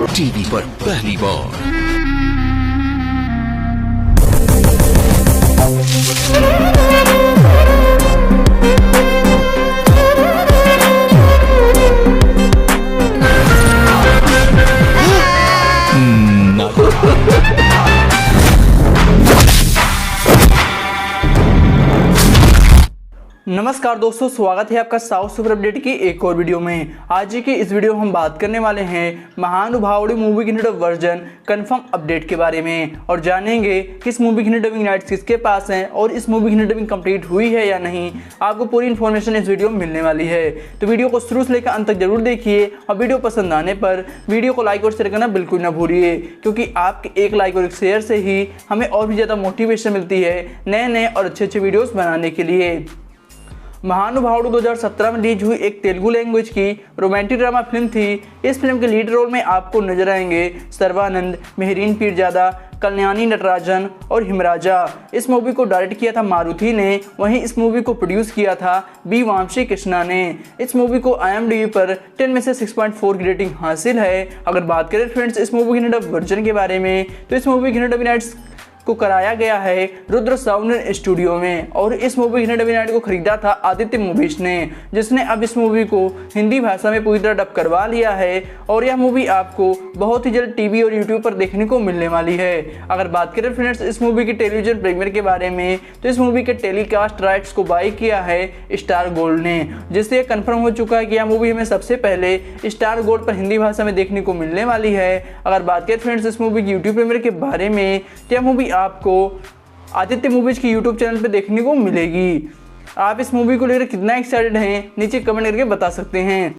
TV पर पहली बार। नमस्कार दोस्तों, स्वागत है आपका साउथ सुपर अपडेट की एक और वीडियो में। आज की इस वीडियो में हम बात करने वाले हैं महानुभावुडु मूवी की डब वर्जन कंफर्म अपडेट के बारे में और जानेंगे कि इस मूवी की डबिंग राइट्स किसके पास हैं और इस मूवी की डबिंग कंप्लीट हुई है या नहीं। आपको पूरी इन्फॉर्मेशन इस वीडियो में मिलने वाली है, तो वीडियो को शुरू से लेकर अंत तक जरूर देखिए और वीडियो पसंद आने पर वीडियो को लाइक और शेयर करना बिल्कुल ना भूलिए, क्योंकि आपके एक लाइक और एक शेयर से ही हमें और भी ज़्यादा मोटिवेशन मिलती है नए और अच्छे सर्विस बनाने के लिए। महानुभावुडु 2017 में रिलीज हुई एक तेलुगु लैंग्वेज की रोमांटिक ड्रामा फिल्म थी। इस फिल्म के लीड रोल में आपको नजर आएंगे सर्बानंद, मेहरीन पीरजादा, कल्याणी नटराजन और हिमराजा। इस मूवी को डायरेक्ट किया था मारुति ने, वहीं इस मूवी को प्रोड्यूस किया था बी वामशी कृष्णा ने। इस मूवी को IMDb पर 10 में से 6.4 की रेटिंग हासिल है। अगर बात करें फ्रेंड्स इस मूवी की डब वर्जन के बारे में, तो इस मूवी की डबिंग राइट्स को कराया गया है रुद्र साउंड स्टूडियो में और इस मूवी की डबिंग राइट को खरीदा था आदित्य मूवीज ने, जिसने अब इस मूवी को हिंदी भाषा में पूरी तरह डब करवा लिया है और यह मूवी आपको बहुत ही जल्द टीवी और यूट्यूब पर देखने को मिलने वाली है। अगर बात करें फ्रेंड्स इस मूवी की टेलीविजन प्रीमियर के बारे में, तो इस मूवी के टेलीकास्ट राइट्स को बाय किया है स्टार गोल्ड ने, जिससे कंफर्म हो चुका है कि यह मूवी हमें सबसे पहले स्टार गोल्ड पर हिंदी भाषा में देखने को मिलने वाली है। अगर बात करें फ्रेंड्स इस मूवी की यूट्यूब प्रीमियर के बारे में, तो यह मूवी आपको आदित्य मूवीज की यूट्यूब चैनल पे देखने को मिलेगी। आप इस मूवी को लेकर कितना एक्साइटेड हैं नीचे कमेंट करके बता सकते हैं।